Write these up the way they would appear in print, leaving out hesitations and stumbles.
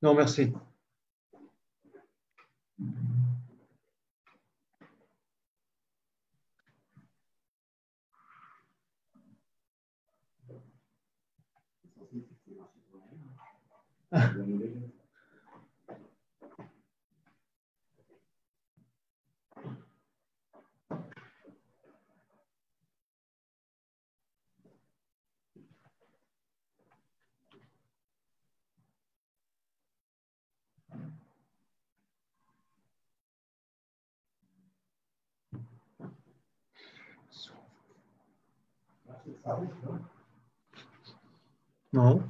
Non, merci. Non.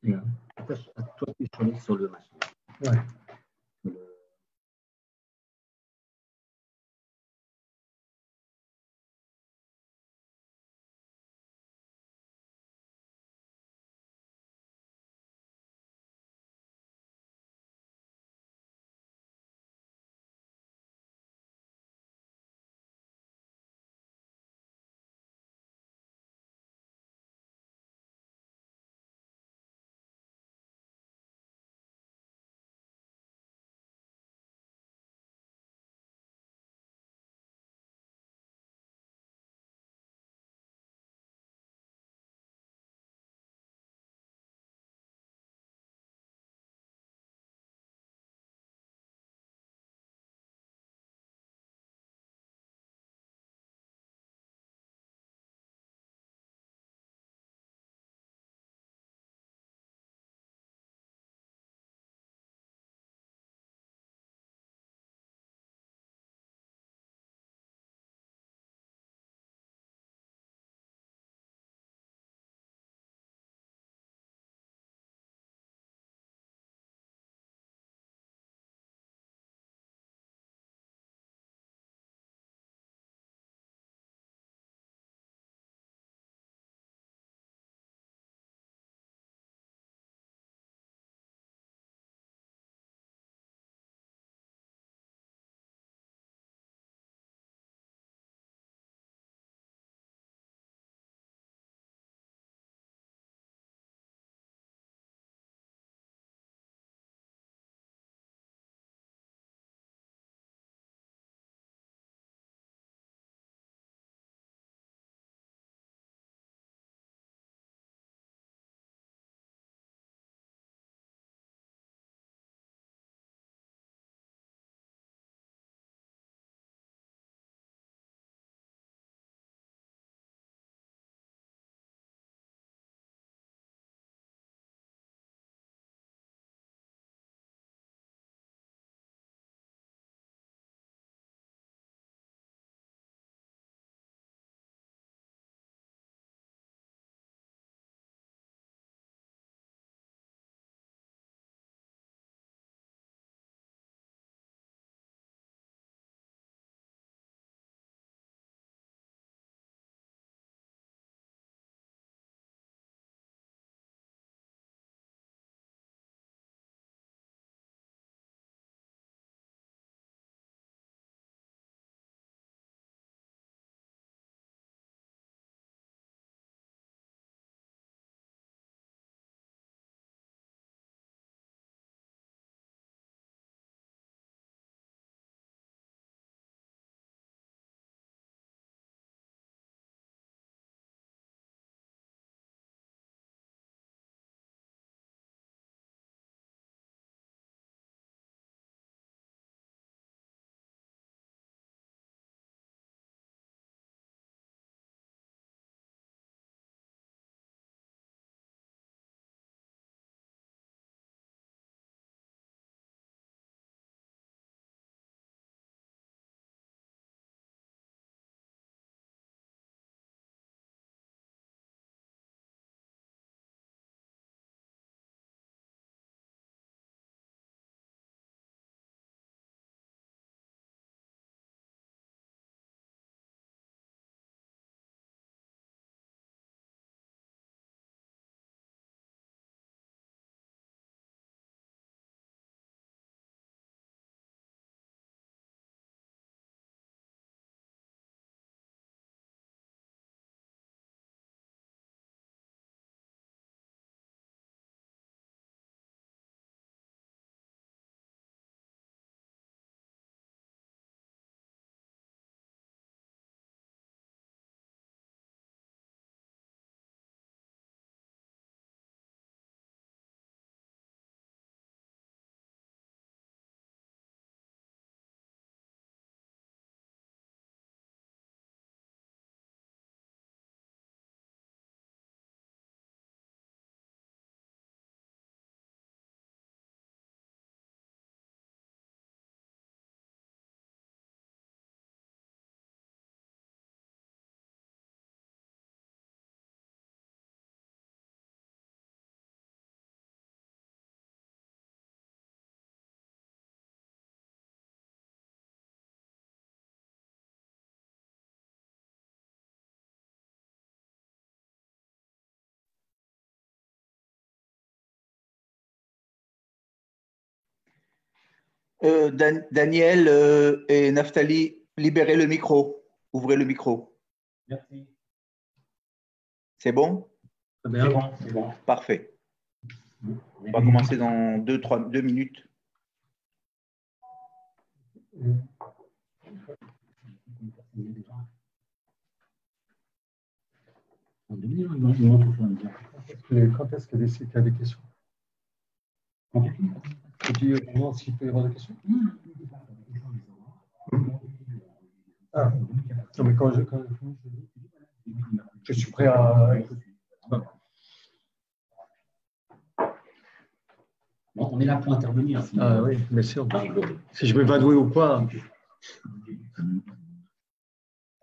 Bien. À toi de choisir sur le machin. Ouais. Daniel et Naftali, libérez le micro. Ouvrez le micro. Merci. C'est bon? Très bien. C'est bon, c'est bon. Parfait. On va commencer dans 2 minutes. En 2000, ils vont tout faire bien. Quand est-ce qu'il y a des questions? Tu demandes s'il peut y avoir des questions? Ah, non, mais quand je suis prêt à. Bon, on est là pour intervenir. Ah oui, bien sûr. Si je vais vadouer ou quoi.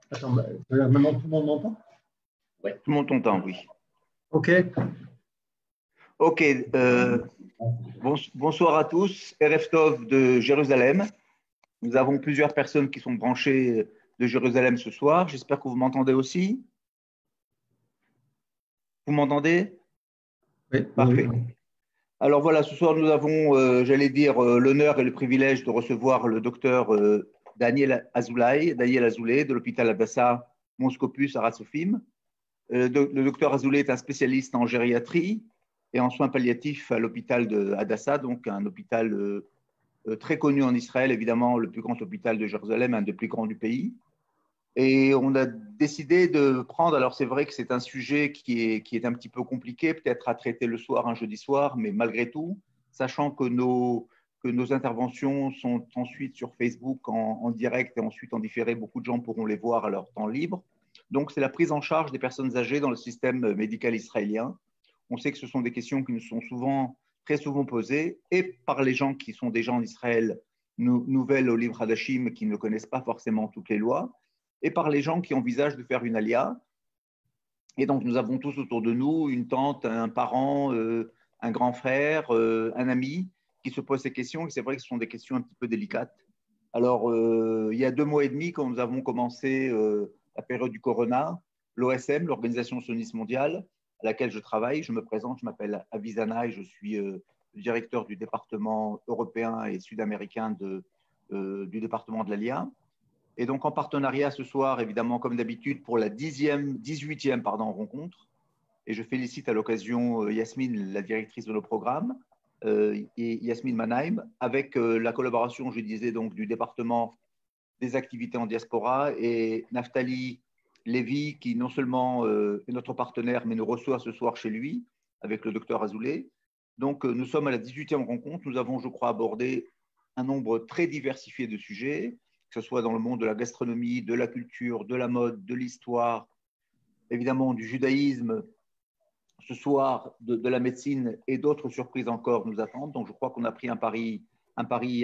Attends, maintenant tout le monde m'entend? Ouais. Tout le monde t'entend, oui. OK. OK. Bonsoir à tous. Erev Tov de Jérusalem. Nous avons plusieurs personnes qui sont branchées de Jérusalem ce soir. J'espère que vous m'entendez aussi. Vous m'entendez? Oui. Parfait. Oui. Alors voilà, ce soir, nous avons, j'allais dire, l'honneur et le privilège de recevoir le docteur Daniel Azoulay de l'hôpital Hadassah Monscopus à Rassofim. Le docteur Azoulay est un spécialiste en gériatrie et en soins palliatifs à l'hôpital de Hadassah, donc un hôpital très connu en Israël, évidemment le plus grand hôpital de Jérusalem, un des plus grands du pays. Et on a décidé de prendre, alors c'est vrai que c'est un sujet qui est un petit peu compliqué, peut-être à traiter le soir, un jeudi soir, mais malgré tout, sachant que nos interventions sont ensuite sur Facebook en direct et ensuite en différé, beaucoup de gens pourront les voir à leur temps libre. Donc c'est la prise en charge des personnes âgées dans le système médical israélien. On sait que ce sont des questions qui nous sont très souvent posées, et par les gens qui sont déjà en Israël, nouvelles au livre Hadashim, qui ne connaissent pas forcément toutes les lois, et par les gens qui envisagent de faire une alia. Et donc, nous avons tous autour de nous une tante, un parent, un grand frère, un ami qui se posent ces questions. Et c'est vrai que ce sont des questions un petit peu délicates. Alors, il y a 2 mois et demi, quand nous avons commencé la période du Corona, l'OSM, l'Organisation sioniste mondiale, à laquelle je travaille, je me présente, je m'appelle Avisana et je suis le directeur du département européen et sud-américain du département de l'ALIA. Et donc, en partenariat ce soir, évidemment, comme d'habitude, pour la 18e rencontre. Et je félicite à l'occasion Yasmine, la directrice de nos programmes, et Yasmine Mannheim, avec la collaboration, je disais, donc, du département des activités en diaspora et Naftali Lévy, qui non seulement est notre partenaire, mais nous reçoit ce soir chez lui, avec le docteur Azoulay. Donc, nous sommes à la 18e rencontre. Nous avons, je crois, abordé un nombre très diversifié de sujets, que ce soit dans le monde de la gastronomie, de la culture, de la mode, de l'histoire, évidemment du judaïsme, ce soir de la médecine et d'autres surprises encore nous attendent. Donc je crois qu'on a pris un pari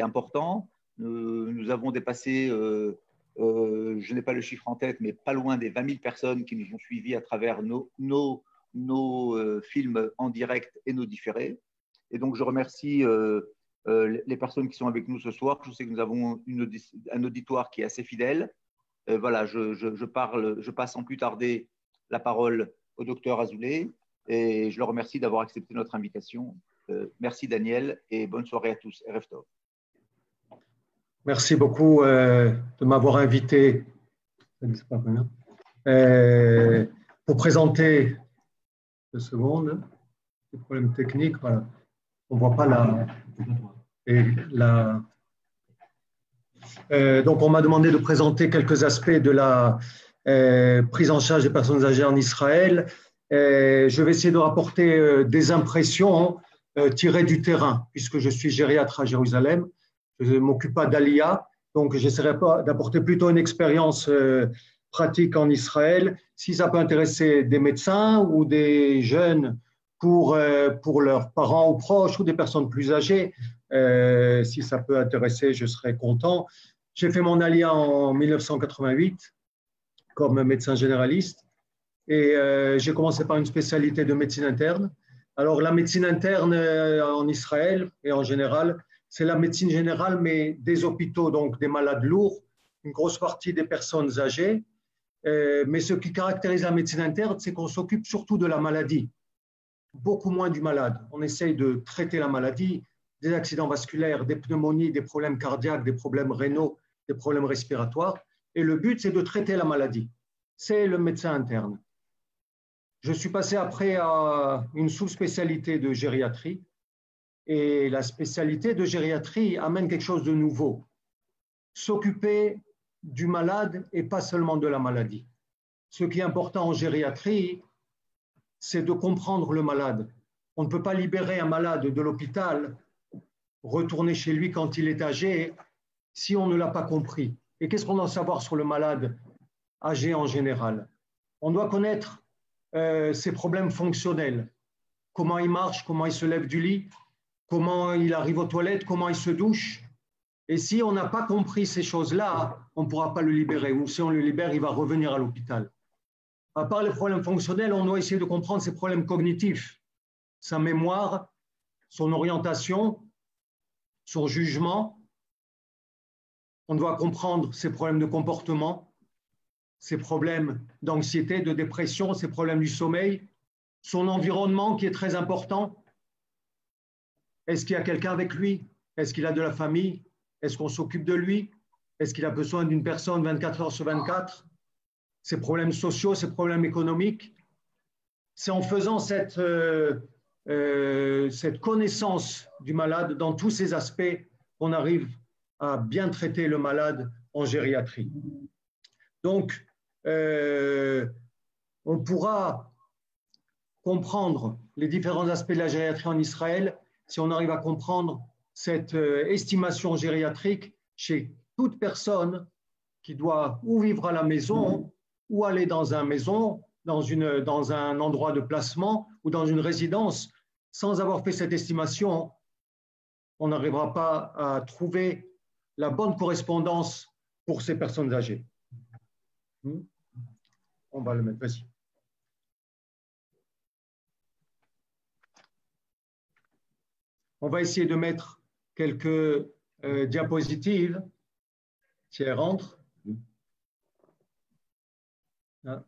important. Nous avons dépassé, je n'ai pas le chiffre en tête, mais pas loin des 20 000 personnes qui nous ont suivis à travers nos films en direct et nos différés. Et donc je remercie les personnes qui sont avec nous ce soir. Je sais que nous avons un auditoire qui est assez fidèle. Voilà, je passe sans plus tarder la parole au docteur Azoulay et je le remercie d'avoir accepté notre invitation. Merci Daniel et bonne soirée à tous. Erev Tov. Merci beaucoup de m'avoir invité pour présenter 2 secondes. Des problèmes techniques, voilà. On ne voit pas donc, on m'a demandé de présenter quelques aspects de la prise en charge des personnes âgées en Israël. Je vais essayer de rapporter des impressions tirées du terrain, puisque je suis gériatre à Jérusalem. Je ne m'occupe pas d'Aliyah, donc j'essaierai d'apporter plutôt une expérience pratique en Israël. Si ça peut intéresser des médecins ou des jeunes pour leurs parents ou proches ou des personnes plus âgées, si ça peut intéresser, je serai content. J'ai fait mon Aliyah en 1988 comme médecin généraliste et j'ai commencé par une spécialité de médecine interne. Alors la médecine interne en Israël et en général, c'est la médecine générale mais des hôpitaux, donc des malades lourds, une grosse partie des personnes âgées. Mais ce qui caractérise la médecine interne, c'est qu'on s'occupe surtout de la maladie, beaucoup moins du malade. On essaye de traiter la maladie, des accidents vasculaires, des pneumonies, des problèmes cardiaques, des problèmes rénaux, des problèmes respiratoires. Et le but, c'est de traiter la maladie. C'est le médecin interne. Je suis passé après à une sous-spécialité de gériatrie. Et la spécialité de gériatrie amène quelque chose de nouveau. S'occuper du malade et pas seulement de la maladie. Ce qui est important en gériatrie, c'est de comprendre le malade. On ne peut pas libérer un malade de l'hôpital, retourner chez lui quand il est âgé, si on ne l'a pas compris. Et qu'est-ce qu'on doit savoir sur le malade âgé en général? On doit connaître ses problèmes fonctionnels. Comment il marche, comment il se lève du lit, comment il arrive aux toilettes, comment il se douche. Et si on n'a pas compris ces choses-là, on ne pourra pas le libérer. Ou si on le libère, il va revenir à l'hôpital. À part les problèmes fonctionnels, on doit essayer de comprendre ses problèmes cognitifs, sa mémoire, son orientation, son jugement. On doit comprendre ses problèmes de comportement, ses problèmes d'anxiété, de dépression, ses problèmes du sommeil, son environnement qui est très important. Est-ce qu'il y a quelqu'un avec lui? Est-ce qu'il a de la famille? Est-ce qu'on s'occupe de lui? Est-ce qu'il a besoin d'une personne 24 heures sur 24? Ses problèmes sociaux, ses problèmes économiques. C'est en faisant cette connaissance du malade dans tous ces aspects qu'on arrive à bien traiter le malade en gériatrie. Donc, on pourra comprendre les différents aspects de la gériatrie en Israël si on arrive à comprendre cette estimation gériatrique chez toute personne qui doit ou vivre à la maison ou aller dans une maison, dans un endroit de placement ou dans une résidence. Sans avoir fait cette estimation, on n'arrivera pas à trouver la bonne correspondance pour ces personnes âgées. On va le mettre, vas-y. On va essayer de mettre quelques diapositives si elles rentrent. Ah.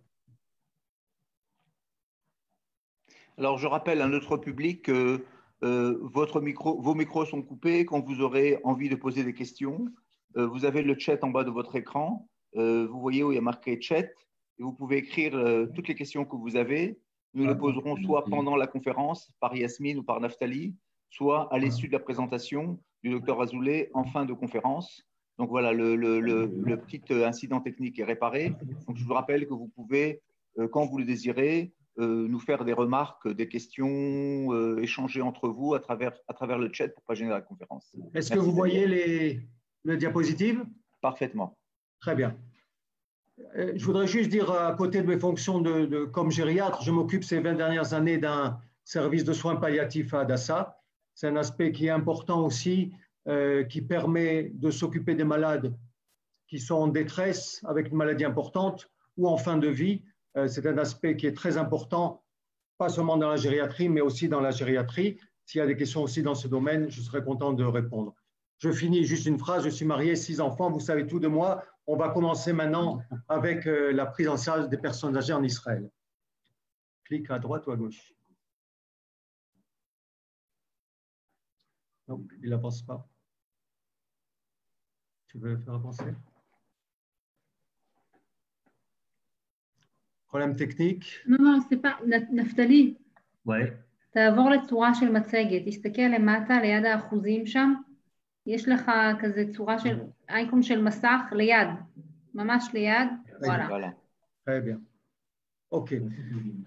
Alors, je rappelle à notre public que vos micros sont coupés. Quand vous aurez envie de poser des questions, vous avez le chat en bas de votre écran. Vous voyez où il y a marqué chat. Et vous pouvez écrire toutes les questions que vous avez. Nous les poserons soit pendant la conférence par Yasmine ou par Naftali, soit à l'issue de la présentation du docteur Azoulay en fin de conférence. Donc voilà, le petit incident technique est réparé. Donc je vous rappelle que vous pouvez, quand vous le désirez, nous faire des remarques, des questions, échanger entre vous à travers le chat pour pas gêner la conférence. Est-ce que vous voyez les diapositives? Parfaitement. Très bien. Je voudrais juste dire, à côté de mes fonctions comme gériatre, je m'occupe ces 20 dernières années d'un service de soins palliatifs à Hadassah. C'est un aspect qui est important aussi, qui permet de s'occuper des malades qui sont en détresse avec une maladie importante ou en fin de vie. C'est un aspect qui est très important, pas seulement dans la gériatrie, mais aussi dans la gériatrie. S'il y a des questions aussi dans ce domaine, je serai content de répondre. Je finis juste une phrase. Je suis marié, 6 enfants, vous savez tout de moi. On va commencer maintenant avec la prise en charge des personnes âgées en Israël. Clique à droite ou à gauche. Non, il n'avance pas. Tu veux le faire avancer? Problème technique? Non, c'est pas. נפתלי. Ouais. תעבור לצורה של מצגת, תסתכל למטה ליד האחוזים שם, יש לך כזה צורה של אייקון של מסך ליד, ממש ליד, voilà. Très bien. Ok.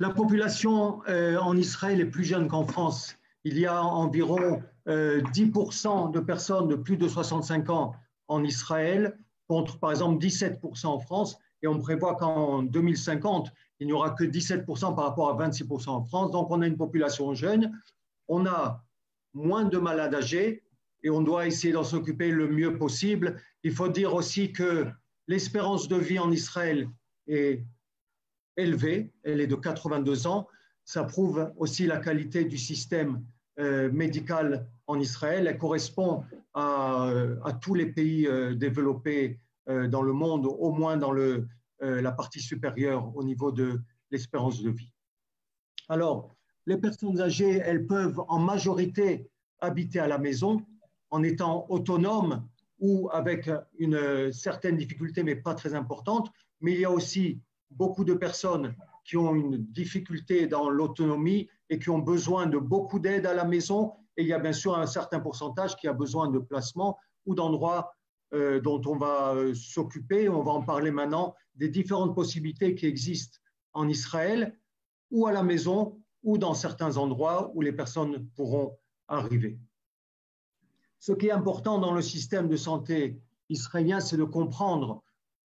La population en Israël est plus jeune qu'en France. Il y a environ 10% de personnes de plus de 65 ans en Israël, contre par exemple 17% en France, et on prévoit qu'en 2050, il n'y aura que 17% par rapport à 26% en France. Donc on a une population jeune, on a moins de malades âgés, et on doit essayer d'en s'occuper le mieux possible. Il faut dire aussi que l'espérance de vie en Israël est élevée, elle est de 82 ans. Ça prouve aussi la qualité du système médical en Israël. Elle correspond à tous les pays développés dans le monde, au moins dans la partie supérieure au niveau de l'espérance de vie. Alors, les personnes âgées, elles peuvent en majorité habiter à la maison en étant autonome ou avec une certaine difficulté, mais pas très importante. Mais il y a aussi beaucoup de personnes qui ont une difficulté dans l'autonomie et qui ont besoin de beaucoup d'aide à la maison. Et il y a bien sûr un certain pourcentage qui a besoin de placement ou d'endroits dont on va s'occuper. On va en parler maintenant des différentes possibilités qui existent en Israël ou à la maison ou dans certains endroits où les personnes pourront arriver. Ce qui est important dans le système de santé israélien, c'est de comprendre,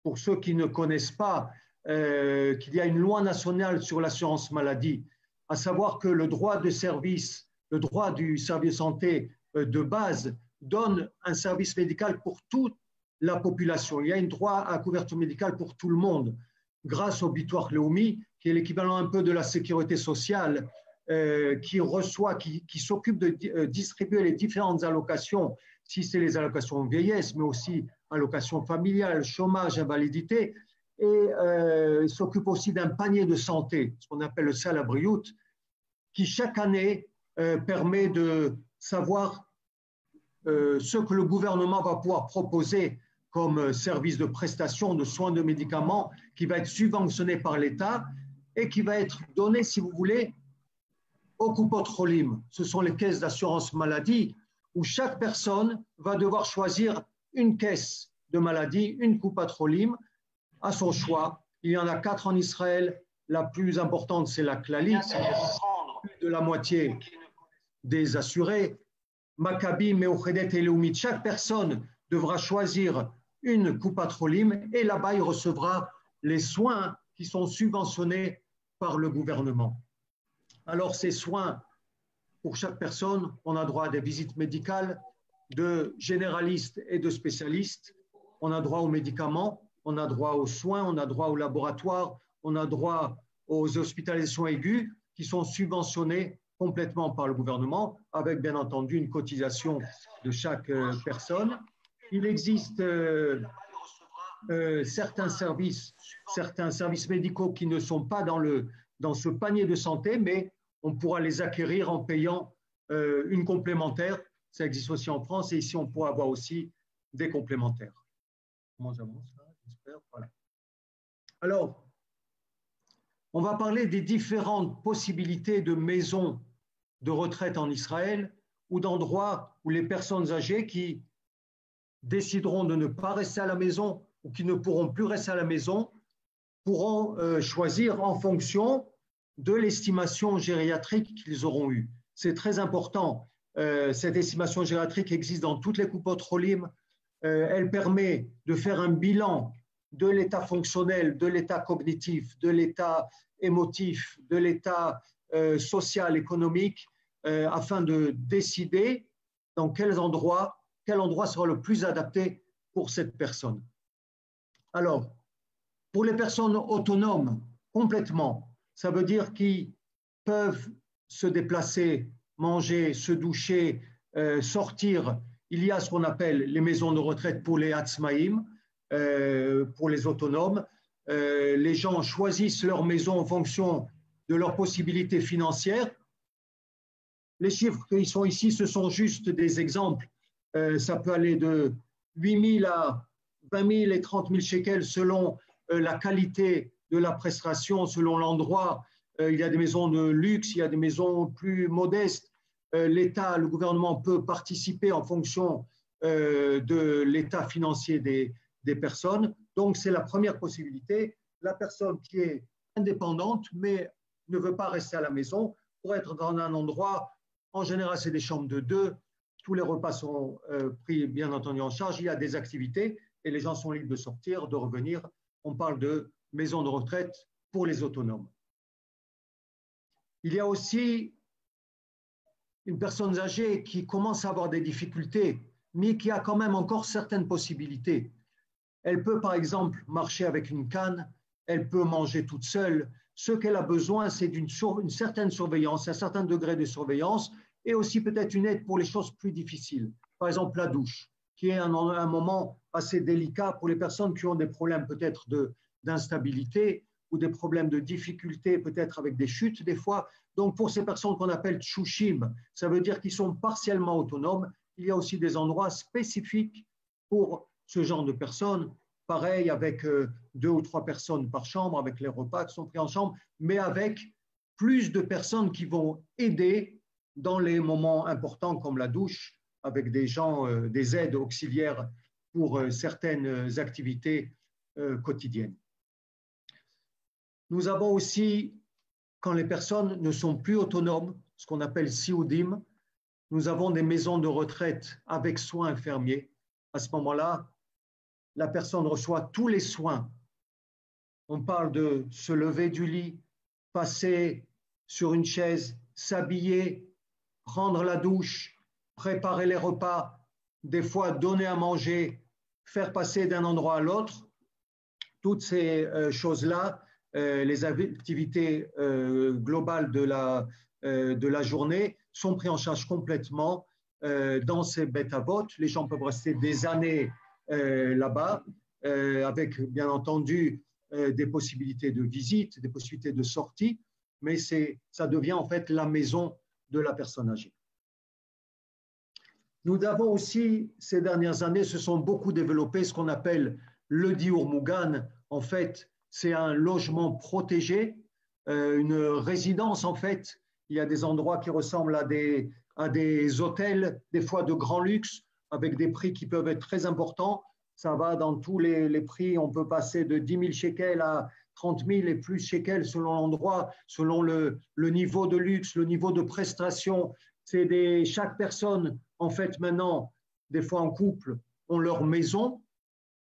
pour ceux qui ne connaissent pas, qu'il y a une loi nationale sur l'assurance maladie, à savoir que le droit de service, le droit du service de santé de base donne un service médical pour toute la population. Il y a un droit à couverture médicale pour tout le monde, grâce au Bitoire Leumi, qui est l'équivalent un peu de la sécurité sociale, qui s'occupe de distribuer les différentes allocations, si c'est les allocations vieillesse, mais aussi allocations familiales, chômage, invalidité, et s'occupe aussi d'un panier de santé, ce qu'on appelle le Sal Habriout, qui chaque année permet de savoir ce que le gouvernement va pouvoir proposer comme service de prestation de soins de médicaments, qui va être subventionné par l'État et qui va être donné, si vous voulez, au Kupot Cholim. Ce sont les caisses d'assurance maladie où chaque personne va devoir choisir une caisse de maladie, une Kupot Cholim, à son choix. Il y en a 4 en Israël. La plus importante, c'est la Clalit, c'est plus de la moitié des assurés. Maccabi, Meochedet et Leumit. Chaque personne devra choisir une Kupot Cholim et là-bas, il recevra les soins qui sont subventionnés par le gouvernement. Alors, ces soins, pour chaque personne, on a droit à des visites médicales de généralistes et de spécialistes. On a droit aux médicaments, on a droit aux soins, on a droit au laboratoire, on a droit aux hospitalisations aiguës qui sont subventionnées complètement par le gouvernement, avec bien entendu une cotisation de chaque personne. Il existe certains services médicaux qui ne sont pas dans ce panier de santé, mais on pourra les acquérir en payant une complémentaire. Ça existe aussi en France et ici, on pourra avoir aussi des complémentaires. Comment j'avance là? J'espère. Voilà. Alors, on va parler des différentes possibilités de maisons de retraite en Israël ou d'endroits où les personnes âgées qui décideront de ne pas rester à la maison ou qui ne pourront plus rester à la maison pourront choisir en fonction de l'estimation gériatrique qu'ils auront eue. C'est très important. Cette estimation gériatrique existe dans toutes les Kupot Cholim. Elle permet de faire un bilan de l'état fonctionnel, de l'état cognitif, de l'état émotif, de l'état social, économique, afin de décider dans quel endroit sera le plus adapté pour cette personne. Alors, pour les personnes autonomes, complètement, ça veut dire qu'ils peuvent se déplacer, manger, se doucher, sortir. Il y a ce qu'on appelle les maisons de retraite pour les Hatzmaïm, pour les autonomes. Les gens choisissent leur maison en fonction de leurs possibilités financières. Les chiffres qui sont ici, ce sont juste des exemples. Ça peut aller de 8 000 à 20 000 et 30 000 shekels selon la qualité de la prestation, selon l'endroit. Il y a des maisons de luxe, il y a des maisons plus modestes. L'État, le gouvernement peut participer en fonction de l'état financier des personnes. Donc, c'est la première possibilité. La personne qui est indépendante, mais ne veut pas rester à la maison, pour être dans un endroit, en général, c'est des chambres de 2. Tous les repas sont pris, bien entendu, en charge. Il y a des activités et les gens sont libres de sortir, de revenir. On parle de maisons de retraite pour les autonomes. Il y a aussi une personne âgée qui commence à avoir des difficultés, mais qui a quand même encore certaines possibilités. Elle peut, par exemple, marcher avec une canne, elle peut manger toute seule. Ce qu'elle a besoin, c'est d'une certaine surveillance, un certain degré de surveillance, et aussi peut-être une aide pour les choses plus difficiles. Par exemple, la douche, qui est un moment assez délicat pour les personnes qui ont des problèmes peut-être d'instabilité ou des problèmes de difficulté, peut-être avec des chutes des fois. Donc, pour ces personnes qu'on appelle tchouchim, ça veut dire qu'ils sont partiellement autonomes. Il y a aussi des endroits spécifiques pour ce genre de personnes. Pareil, avec 2 ou 3 personnes par chambre, avec les repas qui sont pris en chambre, mais avec plus de personnes qui vont aider dans les moments importants comme la douche, avec des gens, des aides auxiliaires pour certaines activités quotidiennes. Nous avons aussi, quand les personnes ne sont plus autonomes, ce qu'on appelle sioudim, nous avons des maisons de retraite avec soins infirmiers. À ce moment-là, la personne reçoit tous les soins. On parle de se lever du lit, passer sur une chaise, s'habiller, prendre la douche, préparer les repas, des fois donner à manger, faire passer d'un endroit à l'autre. Toutes ces choses-là, les activités globales de la journée sont prises en charge complètement dans ces bêtes à vote. Les gens peuvent rester des années là-bas, avec bien entendu des possibilités de visite, des possibilités de sortie, mais ça devient en fait la maison de la personne âgée. Nous avons aussi, ces dernières années, se sont beaucoup développés ce qu'on appelle le Diur Mugan. En fait, c'est un logement protégé, une résidence en fait. Il y a des endroits qui ressemblent à des hôtels, des fois de grand luxe, avec des prix qui peuvent être très importants. Ça va dans tous les prix. On peut passer de 10 000 shekels à 30 000 et plus shekels selon l'endroit, selon le niveau de luxe, le niveau de prestation. Chaque personne, en fait, maintenant, des fois en couple, ont leur maison,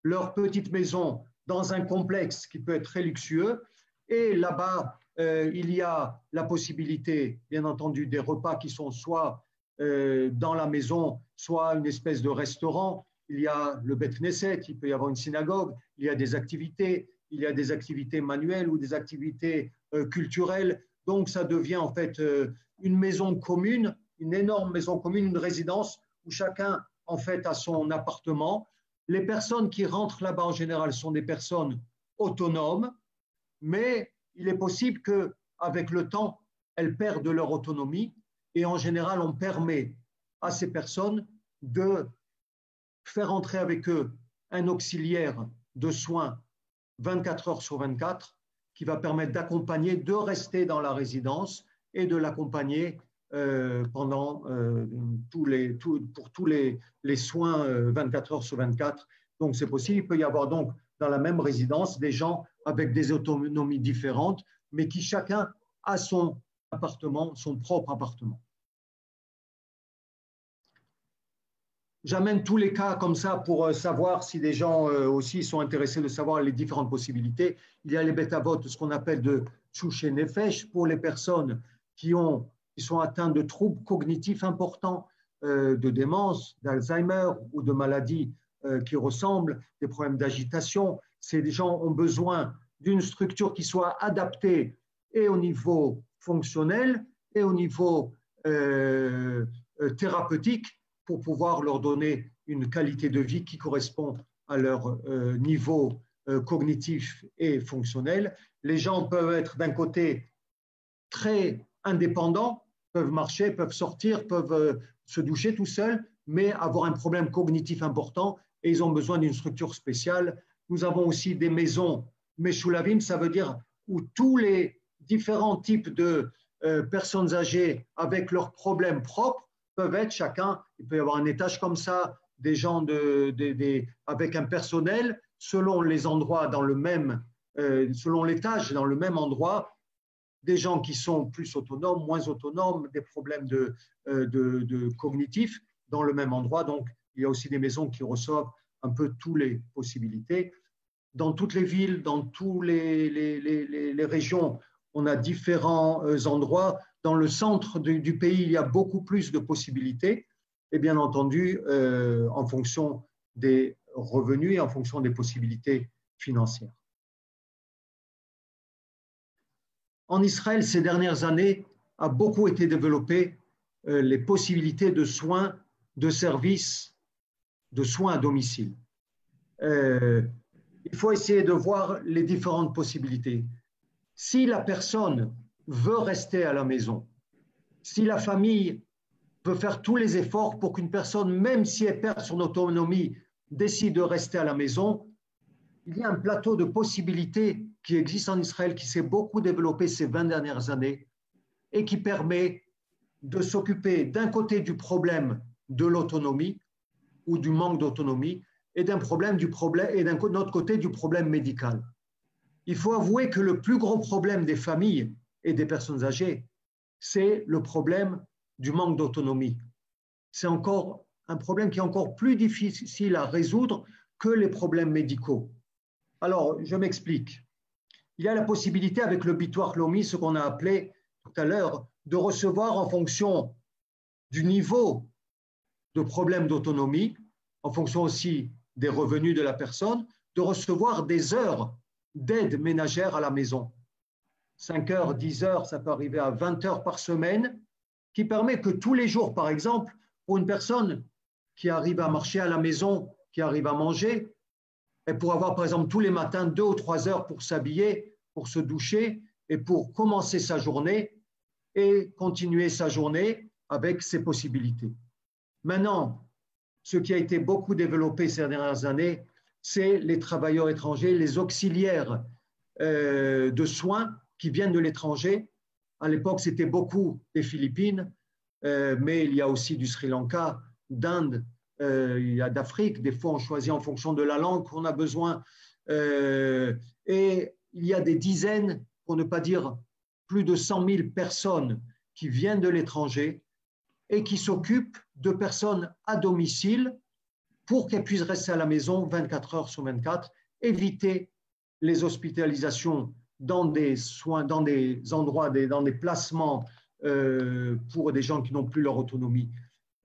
leur petite maison dans un complexe qui peut être très luxueux. Et là-bas, il y a la possibilité, bien entendu, des repas qui sont soit dans la maison, soit une espèce de restaurant. Il y a le Bet Knesset, il peut y avoir une synagogue, il y a des activités, manuelles ou des activités culturelles. Donc, ça devient en fait une maison commune, une énorme maison commune, une résidence où chacun en fait a son appartement. Les personnes qui rentrent là-bas en général sont des personnes autonomes, mais il est possible qu'avec le temps, elles perdent leur autonomie et en général, on permet à ces personnes de faire entrer avec eux un auxiliaire de soins 24 heures sur 24 qui va permettre d'accompagner, de rester dans la résidence et de l'accompagner pendant pour tous les soins 24 heures sur 24. Donc, c'est possible. Il peut y avoir donc dans la même résidence des gens avec des autonomies différentes, mais qui chacun a son appartement, son propre appartement. J'amène tous les cas comme ça pour savoir si des gens aussi sont intéressés de savoir les différentes possibilités. Il y a les bêta-votes, ce qu'on appelle de tchouché nefesh, pour les personnes qui sont atteintes de troubles cognitifs importants, de démence, d'Alzheimer ou de maladies qui ressemblent, des problèmes d'agitation. Ces gens ont besoin d'une structure qui soit adaptée et au niveau fonctionnel et au niveau thérapeutique pour pouvoir leur donner une qualité de vie qui correspond à leur niveau cognitif et fonctionnel. Les gens peuvent être d'un côté très indépendants, peuvent marcher, peuvent sortir, peuvent se doucher tout seuls, mais avoir un problème cognitif important et ils ont besoin d'une structure spéciale. Nous avons aussi des maisons Meshulavim, ça veut dire où tous les différents types de personnes âgées avec leurs problèmes propres peuvent être chacun. Il peut y avoir un étage comme ça, des gens avec un personnel selon les endroits dans le même, selon l'étage dans le même endroit, des gens qui sont plus autonomes, moins autonomes, des problèmes de cognitifs dans le même endroit. Donc, il y a aussi des maisons qui reçoivent un peu toutes les possibilités. Dans toutes les villes, dans toutes les régions, on a différents endroits. Dans le centre du pays, il y a beaucoup plus de possibilités. Et bien entendu, en fonction des revenus et en fonction des possibilités financières. En Israël, ces dernières années, a beaucoup été développées les possibilités de soins, de services, de soins à domicile. Il faut essayer de voir les différentes possibilités. Si la personne veut rester à la maison, si la famille veut faire tous les efforts pour qu'une personne, même si elle perd son autonomie, décide de rester à la maison, il y a un plateau de possibilités qui existe en Israël, qui s'est beaucoup développé ces 20 dernières années et qui permet de s'occuper d'un côté du problème de l'autonomie ou du manque d'autonomie et d'un autre côté du problème médical. Il faut avouer que le plus gros problème des familles et des personnes âgées, c'est le problème du manque d'autonomie. C'est encore un problème qui est encore plus difficile à résoudre que les problèmes médicaux. Alors, je m'explique. Il y a la possibilité avec le bitoire lomi, ce qu'on a appelé tout à l'heure, de recevoir en fonction du niveau de problème d'autonomie, en fonction aussi des revenus de la personne, de recevoir des heures d'aide ménagère à la maison. 5 heures, 10 heures, ça peut arriver à 20 heures par semaine, qui permet que tous les jours, par exemple, pour une personne qui arrive à marcher à la maison, qui arrive à manger, et pour avoir, par exemple, tous les matins 2 ou 3 heures pour s'habiller, pour se doucher et pour commencer sa journée et continuer sa journée avec ses possibilités. Maintenant, ce qui a été beaucoup développé ces dernières années, c'est les travailleurs étrangers, les auxiliaires de soins qui viennent de l'étranger. À l'époque, c'était beaucoup des Philippines, mais il y a aussi du Sri Lanka, d'Inde, il y a d'Afrique. Des fois, on choisit en fonction de la langue qu'on a besoin. Et il y a des dizaines, pour ne pas dire plus de 100 000 personnes qui viennent de l'étranger et qui s'occupent de personnes à domicile pour qu'elles puissent rester à la maison 24 heures sur 24, éviter les hospitalisations dans des soins, dans des endroits, dans des placements pour des gens qui n'ont plus leur autonomie.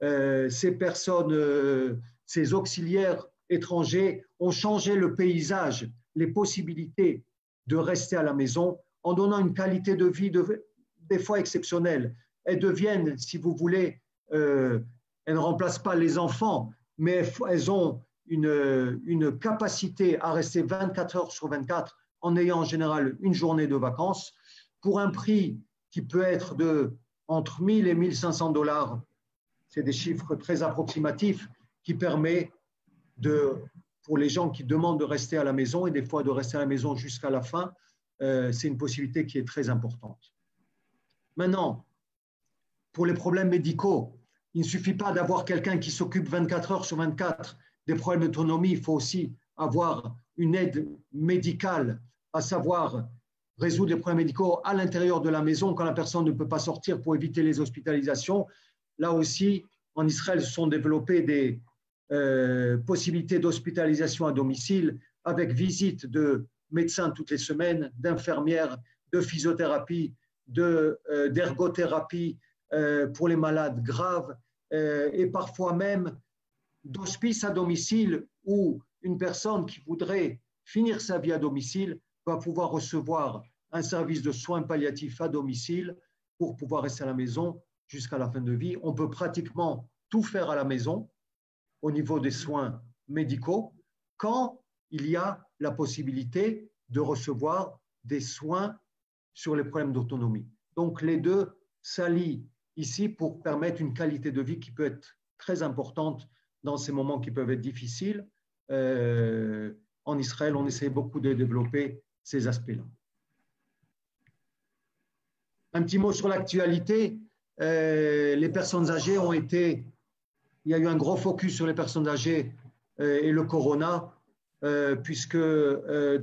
Ces personnes, ces auxiliaires étrangers ont changé le paysage, les possibilités de rester à la maison en donnant une qualité de vie des fois exceptionnelle. Elles deviennent, si vous voulez, elles ne remplacent pas les enfants, mais elles ont une capacité à rester 24 heures sur 24 en ayant en général une journée de vacances pour un prix qui peut être entre 1 000 et 1 500 $. C'est des chiffres très approximatifs qui permettent pour les gens qui demandent de rester à la maison et des fois de rester à la maison jusqu'à la fin, c'est une possibilité qui est très importante. Maintenant, pour les problèmes médicaux, il ne suffit pas d'avoir quelqu'un qui s'occupe 24 heures sur 24 des problèmes d'autonomie, il faut aussi avoir une aide médicale, à savoir résoudre les problèmes médicaux à l'intérieur de la maison quand la personne ne peut pas sortir pour éviter les hospitalisations. Là aussi, en Israël, se sont développées des possibilités d'hospitalisation à domicile avec visite de médecins toutes les semaines, d'infirmières, de physiothérapie, d'ergothérapie pour les malades graves et parfois même d'hospice à domicile où une personne qui voudrait finir sa vie à domicile va pouvoir recevoir un service de soins palliatifs à domicile pour pouvoir rester à la maison jusqu'à la fin de vie. On peut pratiquement tout faire à la maison au niveau des soins médicaux quand il y a la possibilité de recevoir des soins sur les problèmes d'autonomie. Donc les deux s'allient ici pour permettre une qualité de vie qui peut être très importante dans ces moments qui peuvent être difficiles. En Israël, on essaie beaucoup de développer ces aspects-là. Un petit mot sur l'actualité. Les personnes âgées il y a eu un gros focus sur les personnes âgées et le corona, puisque une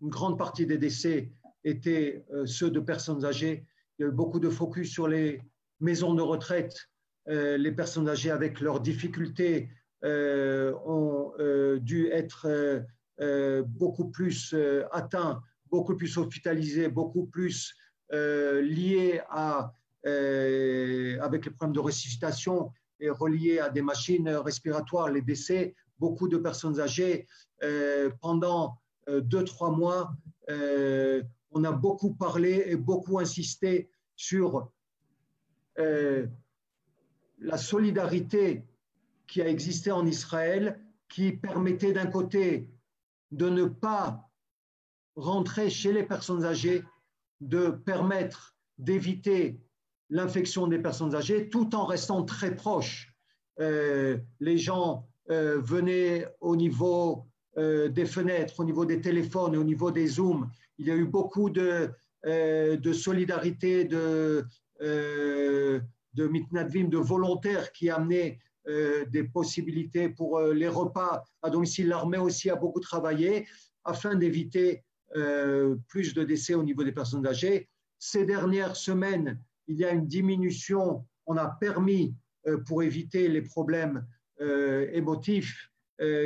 grande partie des décès étaient ceux de personnes âgées. Il y a eu beaucoup de focus sur les maisons de retraite. Les personnes âgées avec leurs difficultés ont dû être beaucoup plus atteints, beaucoup plus hospitalisés, beaucoup plus liés avec les problèmes de ressuscitation et reliés à des machines respiratoires, les décès. Beaucoup de personnes âgées, pendant 2-3 mois, on a beaucoup parlé et beaucoup insisté sur la solidarité qui a existé en Israël, qui permettait d'un côté de ne pas rentrer chez les personnes âgées de permettre d'éviter l'infection des personnes âgées tout en restant très proches. Les gens venaient au niveau des fenêtres, au niveau des téléphones, au niveau des Zooms. Il y a eu beaucoup de solidarité, de mitnadvim, de volontaires qui amenaient des possibilités pour les repas à domicile. L'armée aussi a beaucoup travaillé afin d'éviter plus de décès au niveau des personnes âgées. Ces dernières semaines, il y a une diminution. On a permis, pour éviter les problèmes émotifs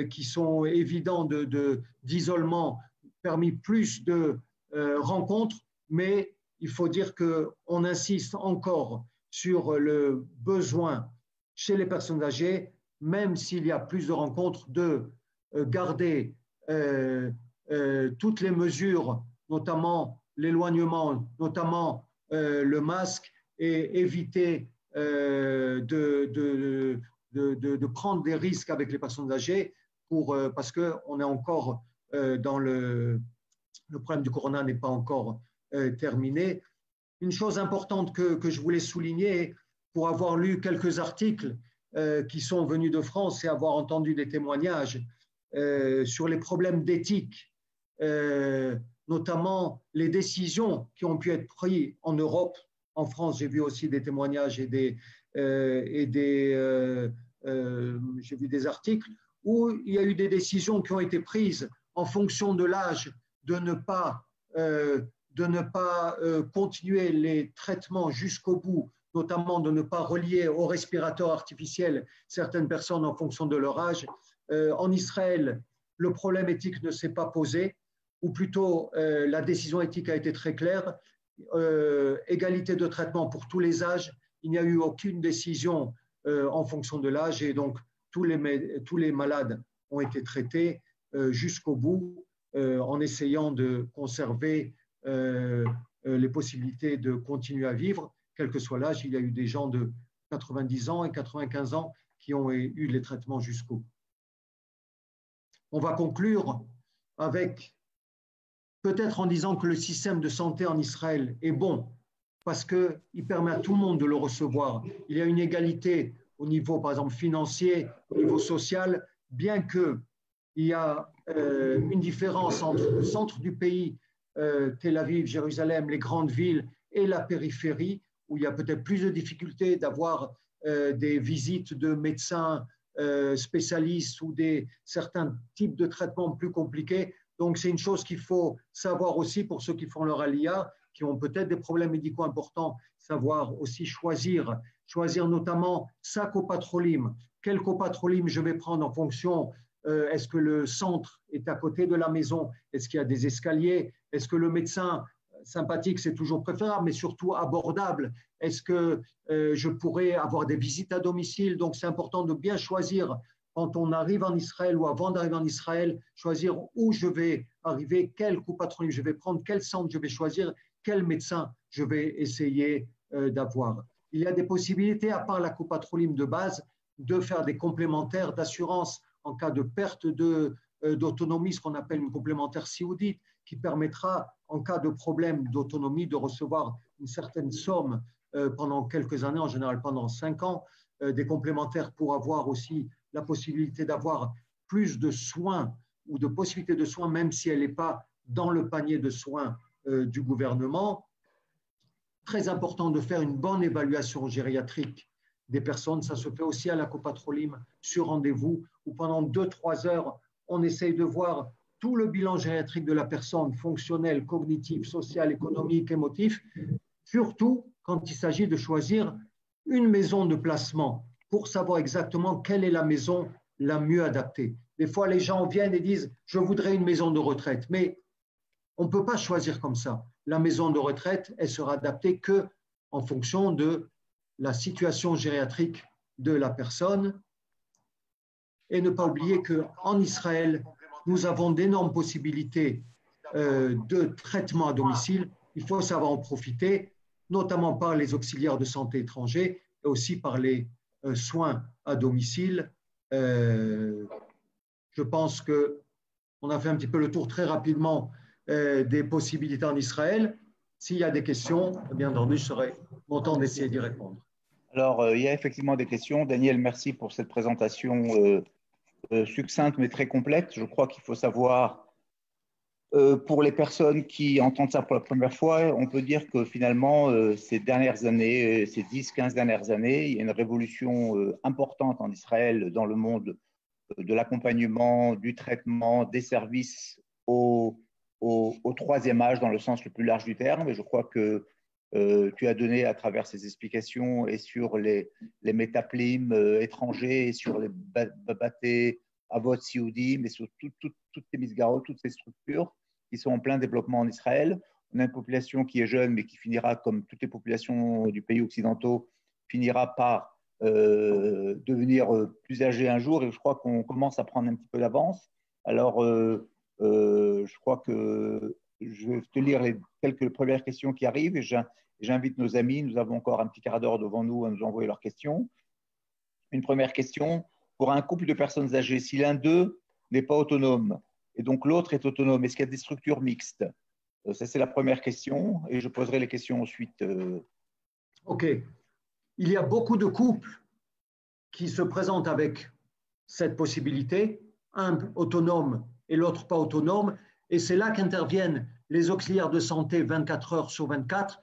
qui sont évidents d'isolement, permis plus de rencontres, mais il faut dire qu'on insiste encore sur le besoin chez les personnes âgées, même s'il y a plus de rencontres, de garder toutes les mesures, notamment l'éloignement, notamment le masque, et éviter de prendre des risques avec les personnes âgées parce qu'on est encore dans le problème du corona n'est pas encore terminé. Une chose importante que je voulais souligner, pour avoir lu quelques articles qui sont venus de France et avoir entendu des témoignages sur les problèmes d'éthique, notamment les décisions qui ont pu être prises en Europe. En France, j'ai vu aussi des témoignages et j'ai vu des articles où il y a eu des décisions qui ont été prises en fonction de l'âge de ne pas continuer les traitements jusqu'au bout, notamment de ne pas relier au respirateur artificiel certaines personnes en fonction de leur âge. En Israël, le problème éthique ne s'est pas posé, ou plutôt la décision éthique a été très claire. Égalité de traitement pour tous les âges. Il n'y a eu aucune décision en fonction de l'âge et donc tous les malades ont été traités jusqu'au bout en essayant de conserver les possibilités de continuer à vivre, quel que soit l'âge. Il y a eu des gens de 90 ans et 95 ans qui ont eu les traitements jusqu'au bout. On va conclure avec peut-être en disant que le système de santé en Israël est bon parce qu'il permet à tout le monde de le recevoir. Il y a une égalité au niveau, par exemple, financier, au niveau social, bien qu'il y a une différence entre le centre du pays, Tel Aviv, Jérusalem, les grandes villes, et la périphérie, où il y a peut-être plus de difficultés d'avoir des visites de médecins spécialistes ou certains types de traitements plus compliqués. Donc, c'est une chose qu'il faut savoir aussi pour ceux qui font leur aliyah, qui ont peut-être des problèmes médicaux importants, savoir aussi choisir notamment sa copatrolyme. Quel copatrolyme je vais prendre en fonction, est-ce que le centre est à côté de la maison? Est-ce qu'il y a des escaliers? Est-ce que le médecin sympathique, c'est toujours préférable, mais surtout abordable? Est-ce que je pourrais avoir des visites à domicile? Donc, c'est important de bien choisir quand on arrive en Israël ou avant d'arriver en Israël, choisir où je vais arriver, quel copatrolyme je vais prendre, quel centre je vais choisir, quel médecin je vais essayer d'avoir. Il y a des possibilités, à part la copatrolyme de base, de faire des complémentaires d'assurance en cas de perte d'autonomie, ce qu'on appelle une complémentaire sioudite, qui permettra, en cas de problème d'autonomie, de recevoir une certaine somme pendant quelques années, en général pendant 5 ans, des complémentaires pour avoir aussi la possibilité d'avoir plus de soins ou de possibilités de soins, même si elle n'est pas dans le panier de soins du gouvernement. Très important de faire une bonne évaluation gériatrique des personnes. Ça se fait aussi à la copatrolyme sur rendez-vous, où pendant 2-3 heures, on essaye de voir tout le bilan gériatrique de la personne, fonctionnel, cognitif, social, économique, émotif, surtout quand il s'agit de choisir une maison de placement pour savoir exactement quelle est la maison la mieux adaptée. Des fois, les gens viennent et disent « je voudrais une maison de retraite », mais on ne peut pas choisir comme ça. La maison de retraite, elle sera adaptée qu'en fonction de la situation gériatrique de la personne. Et ne pas oublier qu'en Israël, nous avons d'énormes possibilités de traitement à domicile. Il faut savoir en profiter, notamment par les auxiliaires de santé étrangers et aussi par les soins à domicile. Je pense qu'on a fait un petit peu le tour très rapidement des possibilités en Israël. S'il y a des questions, bien entendu, je serai content d'essayer d'y répondre. Alors, il y a effectivement des questions. Daniel, merci pour cette présentation succincte mais très complète. Je crois qu'il faut savoir, pour les personnes qui entendent ça pour la première fois, on peut dire que finalement, ces dernières années, ces 10-15 dernières années, il y a une révolution importante en Israël dans le monde de l'accompagnement, du traitement, des services au troisième âge dans le sens le plus large du terme. Et je crois que tu as donné à travers ces explications et sur les métaplim étrangers, et sur les babaté, avot, sioudi, mais sur toutes les misgarot, toutes ces structures qui sont en plein développement en Israël. On a une population qui est jeune, mais qui finira, comme toutes les populations du pays occidentaux, finira par devenir plus âgée un jour. Et je crois qu'on commence à prendre un petit peu d'avance. Alors, je crois que je vais te lire les quelques premières questions qui arrivent et j'invite nos amis, nous avons encore un petit quart d'heure devant nous à nous envoyer leurs questions. Une première question, pour un couple de personnes âgées, si l'un d'eux n'est pas autonome et donc l'autre est autonome, est-ce qu'il y a des structures mixtes? Ça, c'est la première question et je poserai les questions ensuite. OK. Il y a beaucoup de couples qui se présentent avec cette possibilité, un autonome et l'autre pas autonome, et c'est là qu'interviennent les auxiliaires de santé 24 heures sur 24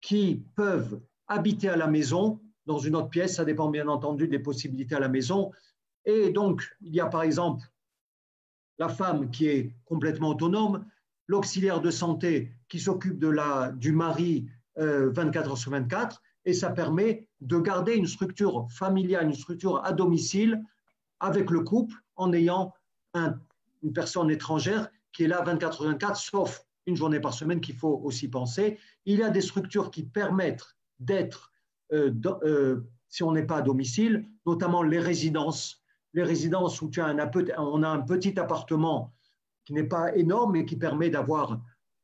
qui peuvent habiter à la maison, dans une autre pièce, ça dépend bien entendu des possibilités à la maison. Et donc, il y a par exemple la femme qui est complètement autonome, l'auxiliaire de santé qui s'occupe du mari 24 heures sur 24, et ça permet de garder une structure familiale, une structure à domicile avec le couple en ayant une personne étrangère qui est là 24 heures 24, sauf une journée par semaine qu'il faut aussi penser. Il y a des structures qui permettent d'être, si on n'est pas à domicile, notamment les résidences où on a un petit appartement qui n'est pas énorme, mais qui permet d'avoir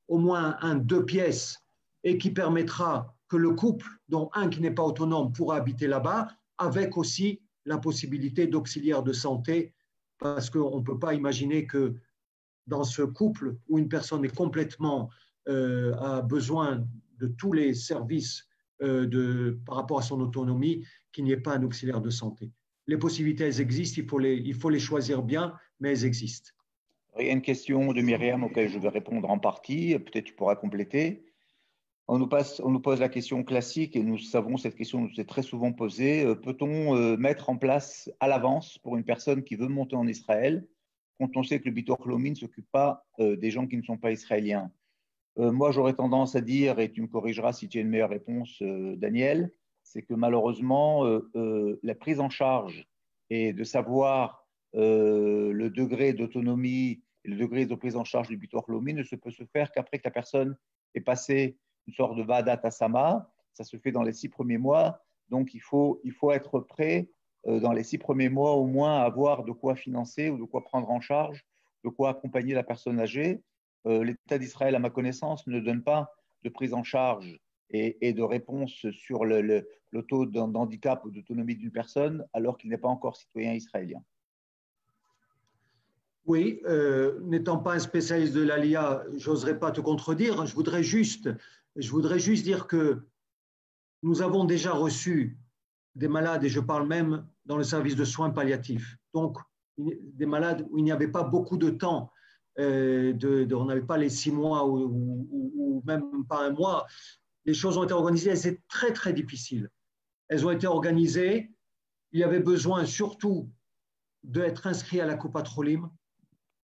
au moins 2 pièces et qui permettra que le couple, dont un qui n'est pas autonome, pourra habiter là-bas, avec aussi la possibilité d'auxiliaire de santé, parce qu'on ne peut pas imaginer que dans ce couple où une personne est complètement a besoin de tous les services par rapport à son autonomie, qu'il n'y ait pas un auxiliaire de santé. Les possibilités, elles existent, il faut les choisir bien, mais elles existent. Il y a une question de Myriam auquel je vais répondre en partie, peut-être tu pourras compléter. On nous pose la question classique, et nous savons cette question nous est très souvent posée. Peut-on mettre en place à l'avance pour une personne qui veut monter en Israël, quand on sait que le Bitor Halomi ne s'occupe pas des gens qui ne sont pas israéliens? Moi, j'aurais tendance à dire, et tu me corrigeras si tu as une meilleure réponse, Daniel, c'est que malheureusement, la prise en charge et de savoir le degré d'autonomie et le degré de prise en charge du Bitor Halomi ne se peut se faire qu'après que la personne est passée une sorte de Va'adat Hasama. Ça se fait dans les 6 premiers mois. Donc, il faut être prêt dans les 6 premiers mois au moins à avoir de quoi financer ou de quoi prendre en charge, de quoi accompagner la personne âgée. L'État d'Israël, à ma connaissance, ne donne pas de prise en charge et de réponse sur le taux d'handicap ou d'autonomie d'une personne alors qu'il n'est pas encore citoyen israélien. Oui, n'étant pas un spécialiste de l'ALIA, je n'oserais pas te contredire. Je voudrais juste dire que nous avons déjà reçu des malades, et je parle même dans le service de soins palliatifs, donc des malades où il n'y avait pas beaucoup de temps, on n'avait pas les 6 mois ou même pas 1 mois. Les choses ont été organisées, elles étaient très très difficiles. Elles ont été organisées, il y avait besoin surtout d'être inscrit à la Coupat Cholim.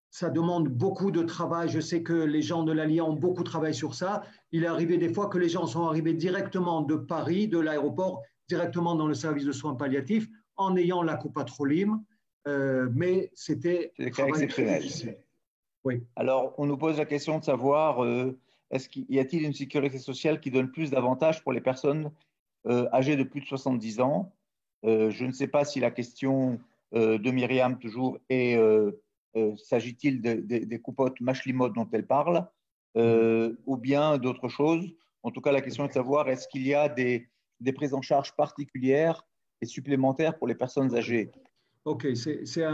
Ça demande beaucoup de travail. Je sais que les gens de l'ALIA ont beaucoup travaillé sur ça. Il est arrivé des fois que les gens sont arrivés directement de Paris, de l'aéroport, directement dans le service de soins palliatifs, en ayant la Coupat Cholim. Mais c'était un cas exceptionnel. Oui. Alors, on nous pose la question de savoir, y a-t-il une sécurité sociale qui donne plus d'avantages pour les personnes âgées de plus de 70 ans? Je ne sais pas si la question de Myriam toujours est s'agit-il des coupotes mashlimot dont elle parle ou bien d'autres choses? En tout cas, la question est de savoir est-ce qu'il y a des prises en charge particulières et supplémentaires pour les personnes âgées? Ok, c'est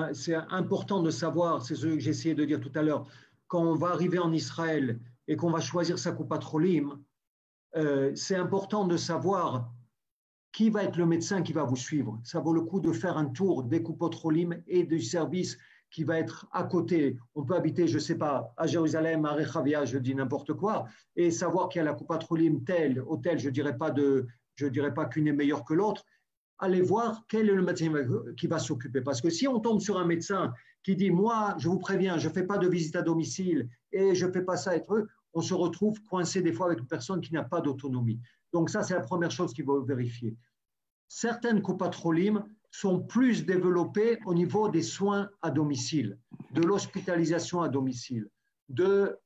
important de savoir, c'est ce que j'essayais de dire tout à l'heure. Quand on va arriver en Israël, et qu'on va choisir sa coupatrolim, c'est important de savoir qui va être le médecin qui va vous suivre. Ça vaut le coup de faire un tour des coupatrolim et du service qui va être à côté. On peut habiter, je ne sais pas, à Jérusalem, à Rechavia, je dis n'importe quoi, et savoir qu'il y a la coupatrolim telle, ou telle, je ne dirais pas qu'une est meilleure que l'autre. Allez voir quel est le médecin qui va s'occuper. Parce que si on tombe sur un médecin qui dit, moi, je vous préviens, je ne fais pas de visite à domicile et je ne fais pas ça, on se retrouve coincé des fois avec une personne qui n'a pas d'autonomie. Donc ça, c'est la première chose qu'il faut vérifier. Certaines coupatrolim sont plus développées au niveau des soins à domicile, de l'hospitalisation à domicile, de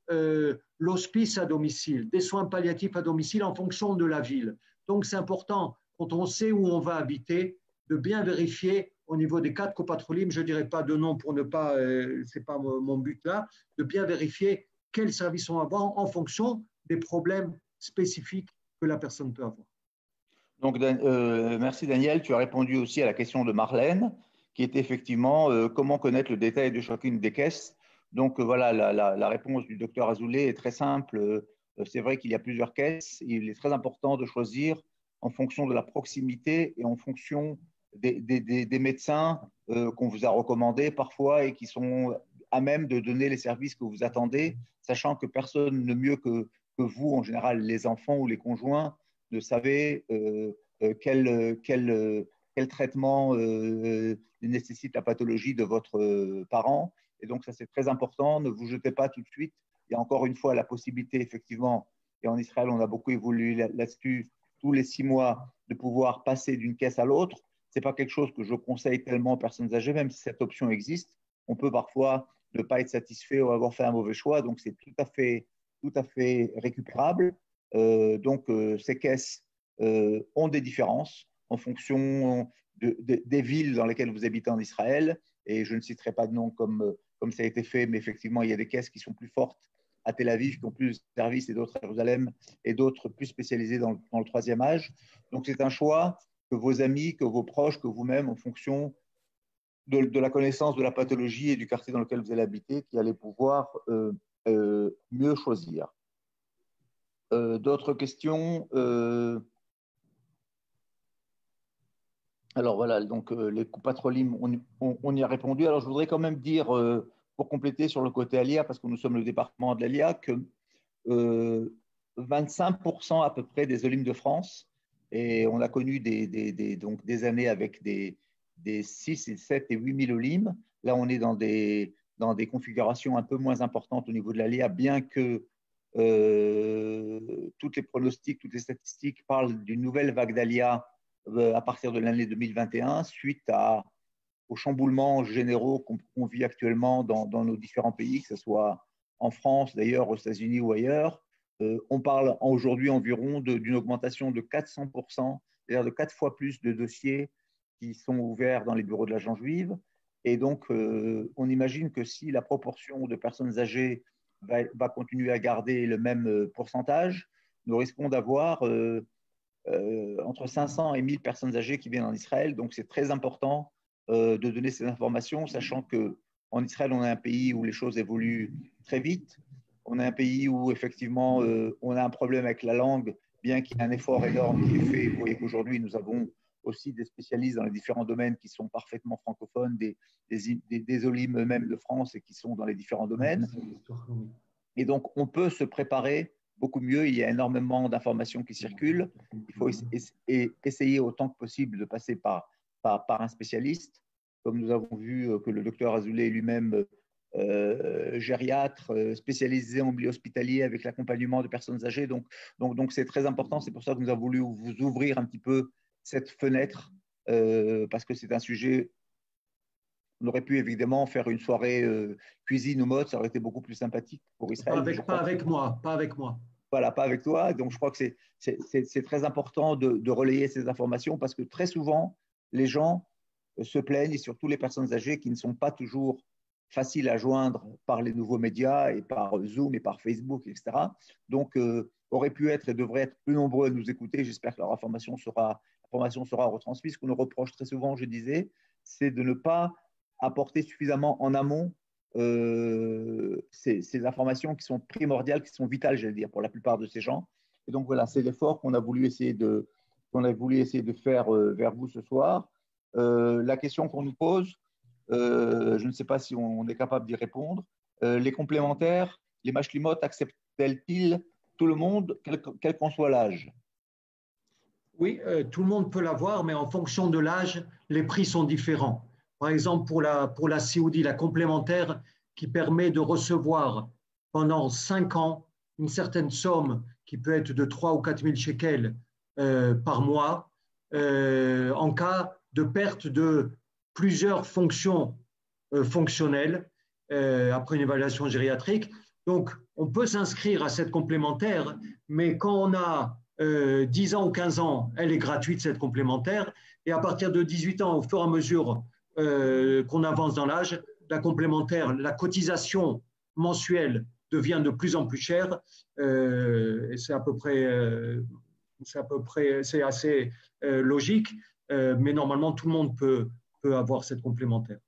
l'hospice à domicile, des soins palliatifs à domicile en fonction de la ville. Donc c'est important, quand on sait où on va habiter, de bien vérifier au niveau des 4 coupatrolim, je ne dirais pas de nom pour ne pas, ce n'est pas mon but là, de bien vérifier quels services on va avoir en fonction des problèmes spécifiques que la personne peut avoir. Donc, merci Daniel. Tu as répondu aussi à la question de Marlène, qui était effectivement comment connaître le détail de chacune des caisses. Donc, voilà, la réponse du docteur Azoulay est très simple. C'est vrai qu'il y a plusieurs caisses. Il est très important de choisir en fonction de la proximité et en fonction des médecins qu'on vous a recommandés parfois et qui sont à même de donner les services que vous attendez, sachant que personne ne mieux que vous, en général les enfants ou les conjoints, ne savez quel traitement nécessite la pathologie de votre parent. Et donc, ça, c'est très important. Ne vous jetez pas tout de suite. Il y a encore une fois la possibilité, effectivement, et en Israël, on a beaucoup évolué là-dessus, tous les 6 mois, de pouvoir passer d'une caisse à l'autre. Ce n'est pas quelque chose que je conseille tellement aux personnes âgées, même si cette option existe. On peut parfois ne pas être satisfait ou avoir fait un mauvais choix. Donc, c'est tout à fait récupérable. Ces caisses ont des différences en fonction des villes dans lesquelles vous habitez en Israël. Et je ne citerai pas de nom comme ça a été fait, mais effectivement, il y a des caisses qui sont plus fortes à Tel Aviv, qui ont plus de services, et d'autres à Jérusalem, et d'autres plus spécialisées dans le troisième âge. Donc, c'est un choix que vos amis, que vos proches, que vous-même, en fonction de la connaissance de la pathologie et du quartier dans lequel vous allez habiter, qui allez pouvoir mieux choisir. D'autres questions Alors voilà, donc les coupatrolim, on y a répondu. Alors je voudrais quand même dire, pour compléter sur le côté Alia, parce que nous sommes le département de l'Alia, que 25% à peu près des Olim de France, et on a connu des années avec des 6, 7 et 8 000 Olim. Là, on est dans des configurations un peu moins importantes au niveau de l'Alia, bien que toutes les pronostics, toutes les statistiques parlent d'une nouvelle vague d'Alia à partir de l'année 2021, suite aux chamboulements généraux qu'on vit actuellement dans nos différents pays, que ce soit en France, d'ailleurs, aux États-Unis ou ailleurs. On parle aujourd'hui environ d'une augmentation de 400%, c'est-à-dire de 4 fois plus de dossiers qui sont ouverts dans les bureaux de l'agent juive. Et donc, on imagine que si la proportion de personnes âgées va continuer à garder le même pourcentage, nous risquons d'avoir entre 500 et 1000 personnes âgées qui viennent en Israël. Donc, c'est très important de donner ces informations, sachant qu'en Israël, on est un pays où les choses évoluent très vite. On est un pays où, effectivement, on a un problème avec la langue, bien qu'il y ait un effort énorme qui est fait. Vous voyez qu'aujourd'hui, nous avons aussi des spécialistes dans les différents domaines qui sont parfaitement francophones, des Olim même de France et qui sont dans les différents domaines. Et donc, on peut se préparer beaucoup mieux. Il y a énormément d'informations qui circulent. Il faut essayer autant que possible de passer par un spécialiste. Comme nous avons vu que le docteur Azoulay lui-même, gériatre, spécialisé en milieu hospitalier avec l'accompagnement de personnes âgées. Donc, c'est très important. C'est pour ça que nous avons voulu vous ouvrir un petit peu cette fenêtre parce que c'est un sujet. On aurait pu évidemment faire une soirée cuisine ou mode, ça aurait été beaucoup plus sympathique pour Israël. Pas avec moi. Voilà, pas avec toi. Donc je crois que c'est très important de relayer ces informations parce que très souvent, les gens se plaignent, et surtout les personnes âgées qui ne sont pas toujours faciles à joindre par les nouveaux médias et par Zoom et par Facebook, etc. Donc, auraient pu être et devraient être plus nombreux à nous écouter. J'espère que leur information sera retransmise. Ce qu'on nous reproche très souvent, je disais, c'est de ne pas apporter suffisamment en amont ces informations qui sont primordiales, qui sont vitales, j'allais dire, pour la plupart de ces gens. Et donc voilà, c'est l'effort qu'on a voulu essayer de faire vers vous ce soir. La question qu'on nous pose, je ne sais pas si on est capable d'y répondre. Les complémentaires, les mashlimot acceptent-elles-ils tout le monde, quel qu'en soit l'âge? Oui, tout le monde peut l'avoir, mais en fonction de l'âge, les prix sont différents. Par exemple, pour la COD, la complémentaire qui permet de recevoir pendant 5 ans une certaine somme qui peut être de 3 ou 4 000 shekels par mois en cas de perte de plusieurs fonctions fonctionnelles après une évaluation gériatrique. Donc, on peut s'inscrire à cette complémentaire, mais quand on a 10 ans ou 15 ans, elle est gratuite, cette complémentaire. Et à partir de 18 ans, au fur et à mesure qu'on avance dans l'âge, la complémentaire, la cotisation mensuelle devient de plus en plus chère. Et c'est c'est assez logique, mais normalement, tout le monde peut avoir cette complémentaire.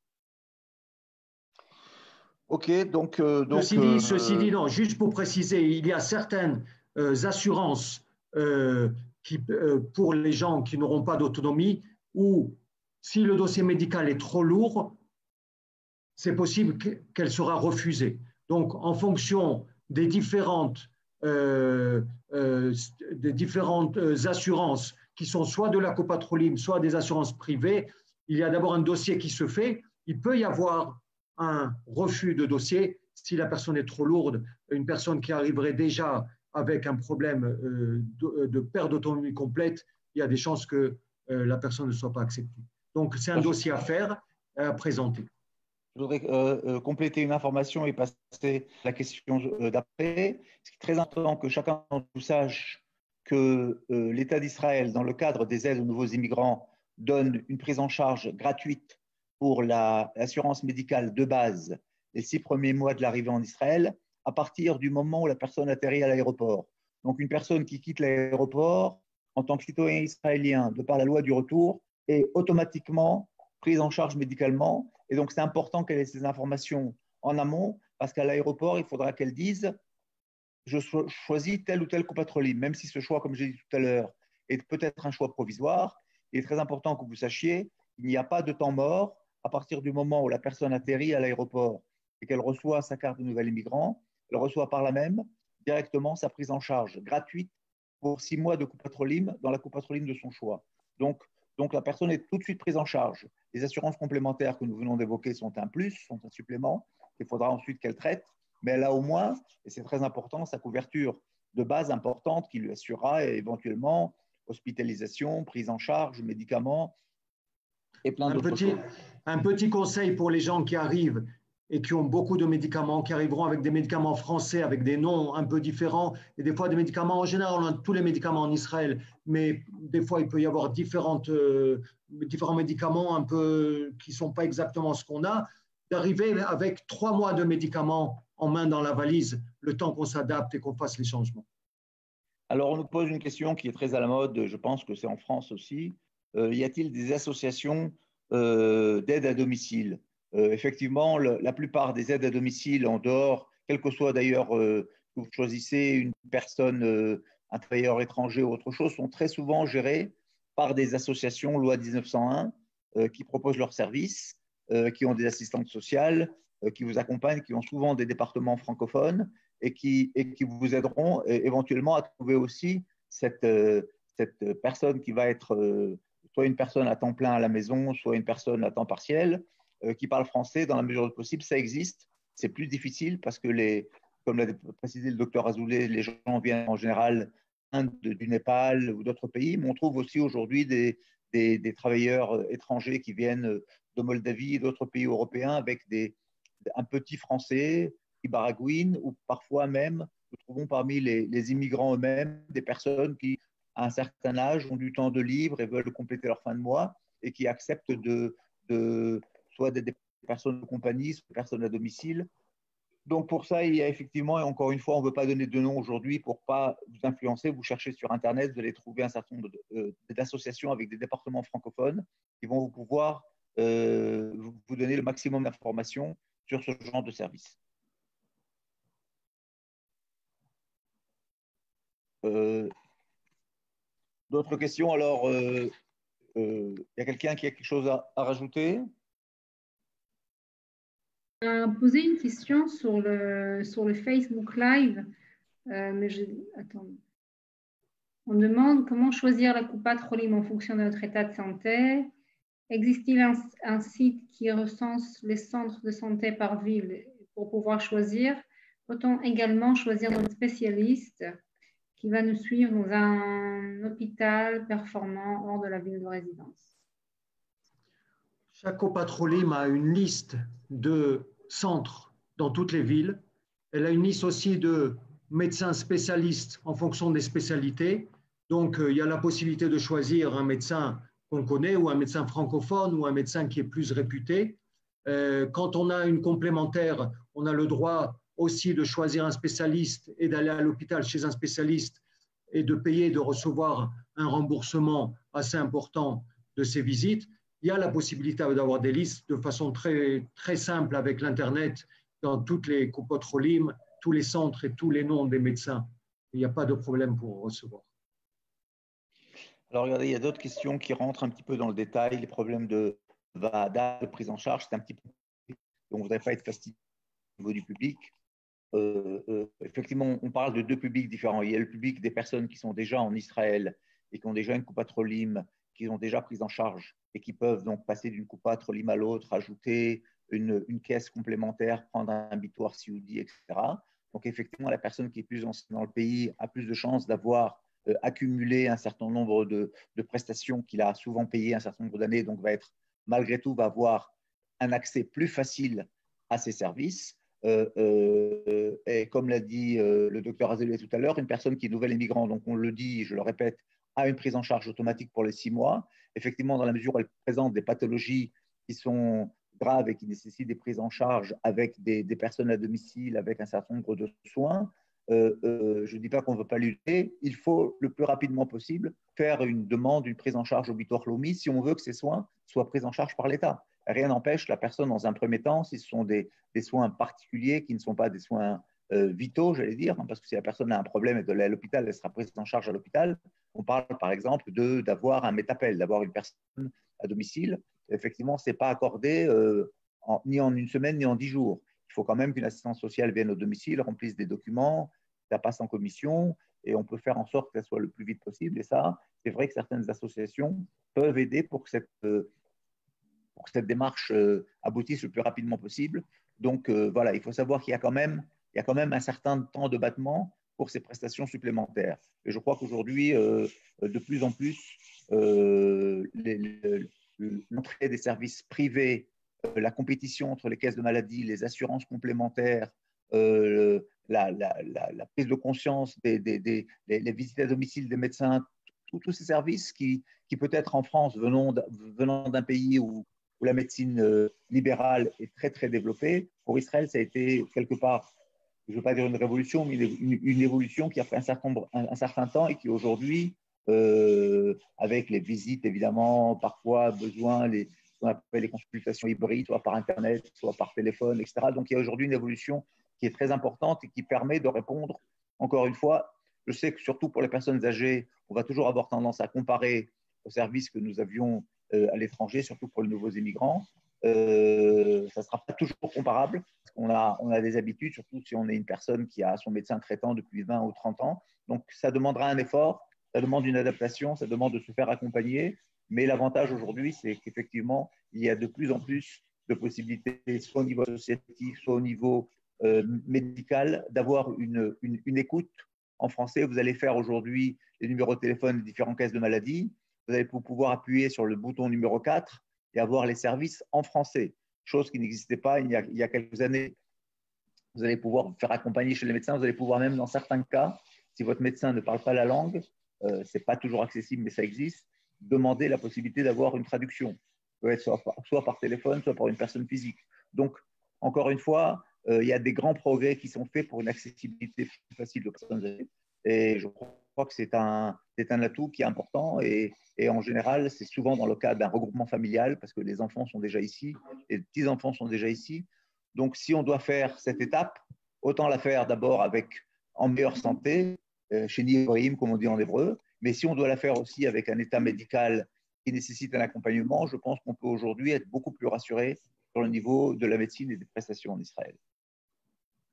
Ok, donc ceci dit, non, juste pour préciser, il y a certaines assurances pour les gens qui n'auront pas d'autonomie, où si le dossier médical est trop lourd, c'est possible qu'elle sera refusée. Donc, en fonction des différentes assurances qui sont soit de la copatroline, soit des assurances privées, il y a d'abord un dossier qui se fait. Il peut y avoir un refus de dossier si la personne est trop lourde, une personne qui arriverait déjà avec un problème de perte d'autonomie complète, il y a des chances que la personne ne soit pas acceptée. Donc, c'est un dossier à faire, à présenter. Je voudrais compléter une information et passer à la question d'après. C'est très important que chacun d'entre nous sache que l'État d'Israël, dans le cadre des aides aux nouveaux immigrants, donne une prise en charge gratuite pour l'assurance médicale de base les 6 premiers mois de l'arrivée en Israël, à partir du moment où la personne atterrit à l'aéroport. Donc, une personne qui quitte l'aéroport en tant que citoyen israélien, de par la loi du retour, est automatiquement prise en charge médicalement. Et donc, c'est important qu'elle ait ces informations en amont, parce qu'à l'aéroport, il faudra qu'elle dise « je choisis tel ou tel copatroline », même si ce choix, comme j'ai dit tout à l'heure, est peut-être un choix provisoire. Il est très important que vous sachiez qu'il n'y a pas de temps mort à partir du moment où la personne atterrit à l'aéroport et qu'elle reçoit sa carte de nouvel immigrant. Elle reçoit par là même directement sa prise en charge gratuite pour 6 mois de copatroline dans la copatroline de son choix. Donc, la personne est tout de suite prise en charge. Les assurances complémentaires que nous venons d'évoquer sont un plus, sont un supplément qu'il faudra ensuite qu'elle traite, mais elle a au moins, et c'est très important, sa couverture de base importante qui lui assurera éventuellement hospitalisation, prise en charge, médicaments et plein d'autres choses. Un petit conseil pour les gens qui arrivent et qui ont beaucoup de médicaments, qui arriveront avec des médicaments français, avec des noms un peu différents, et des fois des médicaments, en général, on a tous les médicaments en Israël, mais des fois, il peut y avoir différents médicaments un peu qui ne sont pas exactement ce qu'on a, d'arriver avec 3 mois de médicaments en main dans la valise, le temps qu'on s'adapte et qu'on fasse les changements. Alors, on nous pose une question qui est très à la mode, je pense que c'est en France aussi. Y a-t-il des associations d'aide à domicile? Effectivement, la plupart des aides à domicile en dehors, quel que soit d'ailleurs que vous choisissez une personne, un travailleur étranger ou autre chose, sont très souvent gérées par des associations loi 1901 qui proposent leurs services, qui ont des assistantes sociales, qui vous accompagnent, qui ont souvent des départements francophones et qui vous aideront éventuellement à trouver aussi cette personne qui va être soit une personne à temps plein à la maison, soit une personne à temps partiel, qui parle français dans la mesure du possible. Ça existe. C'est plus difficile parce que, comme l'a précisé le docteur Azoulay, les gens viennent en général du Népal ou d'autres pays, mais on trouve aussi aujourd'hui des travailleurs étrangers qui viennent de Moldavie et d'autres pays européens avec un petit français qui baragouine, ou parfois même, nous trouvons parmi les immigrants eux-mêmes des personnes qui, à un certain âge, ont du temps de libre et veulent compléter leur fin de mois et qui acceptent soit des personnes de compagnie, soit des personnes à domicile. Donc pour ça, il y a effectivement, et encore une fois, on ne veut pas donner de nom aujourd'hui pour ne pas vous influencer. Vous cherchez sur Internet, vous allez trouver un certain nombre d'associations avec des départements francophones qui vont pouvoir vous donner le maximum d'informations sur ce genre de service. D'autres questions? Alors, y a quelqu'un qui a quelque chose à rajouter? Poser une question sur le Facebook Live, attends. On demande comment choisir la Coupat Cholim en fonction de notre état de santé. Existe-t-il un site qui recense les centres de santé par ville pour pouvoir choisir? Peut-on également choisir notre spécialiste qui va nous suivre dans un hôpital performant hors de la ville de résidence? Chaque Coupat Cholim a une liste de centres dans toutes les villes. Elle a une liste aussi de médecins spécialistes en fonction des spécialités. Donc, il y a la possibilité de choisir un médecin qu'on connaît ou un médecin francophone ou un médecin qui est plus réputé. Quand on a une complémentaire, on a le droit aussi de choisir un spécialiste et d'aller à l'hôpital chez un spécialiste et de payer, de recevoir un remboursement assez important de ces visites. Il y a la possibilité d'avoir des listes de façon très, très simple avec l'Internet dans toutes les Coupot Cholim, tous les centres et tous les noms des médecins. Il n'y a pas de problème pour recevoir. Alors, regardez, il y a d'autres questions qui rentrent un petit peu dans le détail. Les problèmes de VADA, de prise en charge, c'est un petit peu. On ne voudrait pas être fastidieux au niveau du public. Effectivement, on parle de deux publics différents. Il y a le public des personnes qui sont déjà en Israël et qui ont déjà une Coupat Cholim, qui ont déjà prise en charge et qui peuvent donc passer d'une Coupat Cholim à l'autre, ajouter une caisse complémentaire, prendre un bitoire Sioudi, etc. Donc, effectivement, la personne qui est plus ancienne dans le pays a plus de chances d'avoir accumulé un certain nombre de prestations qu'il a souvent payées un certain nombre d'années, donc malgré tout, va avoir un accès plus facile à ces services. Et comme l'a dit le docteur Azelouet tout à l'heure, une personne qui est nouvelle immigrant, donc on le dit, je le répète, a une prise en charge automatique pour les 6 mois. Effectivement, dans la mesure où elle présente des pathologies qui sont graves et qui nécessitent des prises en charge avec des personnes à domicile, avec un certain nombre de soins, je ne dis pas qu'on ne veut pas lutter, il faut le plus rapidement possible faire une demande, une prise en charge au bitoire Lomi si on veut que ces soins soient pris en charge par l'État. Rien n'empêche la personne, dans un premier temps, si ce sont des soins particuliers qui ne sont pas des soins vitaux, j'allais dire, hein, parce que si la personne a un problème et doit aller à l'hôpital, elle sera prise en charge à l'hôpital. On parle par exemple d'avoir un métapel, d'avoir une personne à domicile. Effectivement, ce n'est pas accordé ni en une semaine ni en 10 jours. Il faut quand même qu'une assistance sociale vienne au domicile, remplisse des documents, ça passe en commission et on peut faire en sorte que ça soit le plus vite possible. Et ça, c'est vrai que certaines associations peuvent aider pour que cette démarche aboutisse le plus rapidement possible. Donc voilà, il faut savoir qu'il y a quand même un certain temps de battement pour ces prestations supplémentaires. Et je crois qu'aujourd'hui, de plus en plus, l'entrée des services privés, la compétition entre les caisses de maladie, les assurances complémentaires, la prise de conscience les visites à domicile des médecins, tous ces services qui peut-être en France, venant d'un pays où la médecine libérale est très, très développée. Pour Israël, ça a été quelque part, je ne veux pas dire une révolution, mais une évolution qui a fait un certain temps et qui aujourd'hui, avec les visites, évidemment, parfois besoin, ce qu'on appelle les consultations hybrides, soit par Internet, soit par téléphone, etc. Donc, il y a aujourd'hui une évolution qui est très importante et qui permet de répondre, encore une fois, je sais que surtout pour les personnes âgées, on va toujours avoir tendance à comparer aux services que nous avions à l'étranger, surtout pour les nouveaux immigrants. Ça ne sera pas toujours comparable, parce qu'on a des habitudes, surtout si on est une personne qui a son médecin traitant depuis 20 ou 30 ans. Donc, ça demandera un effort, ça demande une adaptation, ça demande de se faire accompagner. Mais l'avantage aujourd'hui, c'est qu'effectivement, il y a de plus en plus de possibilités, soit au niveau associatif, soit au niveau médical, d'avoir une écoute. En français, vous allez faire aujourd'hui les numéros de téléphone des différentes caisses de maladie. Vous allez pouvoir appuyer sur le bouton numéro 4 et avoir les services en français, chose qui n'existait pas il y a quelques années. Vous allez pouvoir vous faire accompagner chez les médecins. Vous allez pouvoir même, dans certains cas, si votre médecin ne parle pas la langue, ce n'est pas toujours accessible, mais ça existe, demander la possibilité d'avoir une traduction. Ça peut être soit par téléphone, soit par une personne physique. Donc, encore une fois, il y a des grands progrès qui sont faits pour une accessibilité plus facile aux personnes âgées. Et je crois que c'est un atout qui est important. Et en général, c'est souvent dans le cas d'un regroupement familial, parce que les enfants sont déjà ici, les petits-enfants sont déjà ici. Donc, si on doit faire cette étape, autant la faire d'abord en meilleure santé, chez Nivorim, comme on dit en hébreu, mais si on doit la faire aussi avec un état médical qui nécessite un accompagnement, je pense qu'on peut aujourd'hui être beaucoup plus rassuré sur le niveau de la médecine et des prestations en Israël.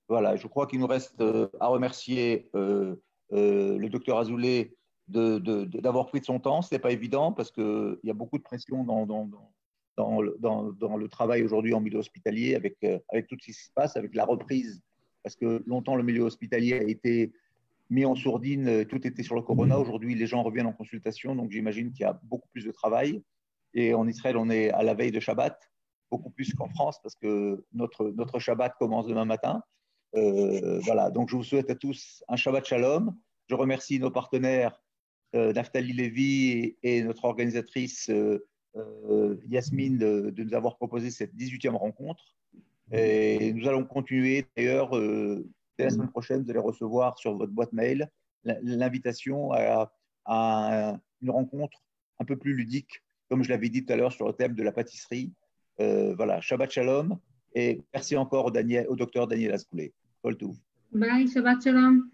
Voilà, je crois qu'il nous reste à remercier le docteur Azoulay d'avoir pris de son temps. Ce n'est pas évident parce qu'il y a beaucoup de pression dans le travail aujourd'hui en milieu hospitalier avec tout ce qui se passe, avec la reprise, parce que longtemps le milieu hospitalier a été mis en sourdine, tout était sur le corona. Aujourd'hui, les gens reviennent en consultation, donc j'imagine qu'il y a beaucoup plus de travail. Et en Israël, on est à la veille de Shabbat, beaucoup plus qu'en France, parce que notre Shabbat commence demain matin. Voilà, donc je vous souhaite à tous un Shabbat Shalom. Je remercie nos partenaires Naftali Lévy et notre organisatrice Yasmine de nous avoir proposé cette 18e rencontre. Et nous allons continuer d'ailleurs, dès la semaine prochaine, vous allez recevoir sur votre boîte mail l'invitation à une rencontre un peu plus ludique, comme je l'avais dit tout à l'heure sur le thème de la pâtisserie. Voilà, Shabbat Shalom et merci encore au docteur Daniel Azoulay. Kol Tov. Bye, Shabbat Shalom.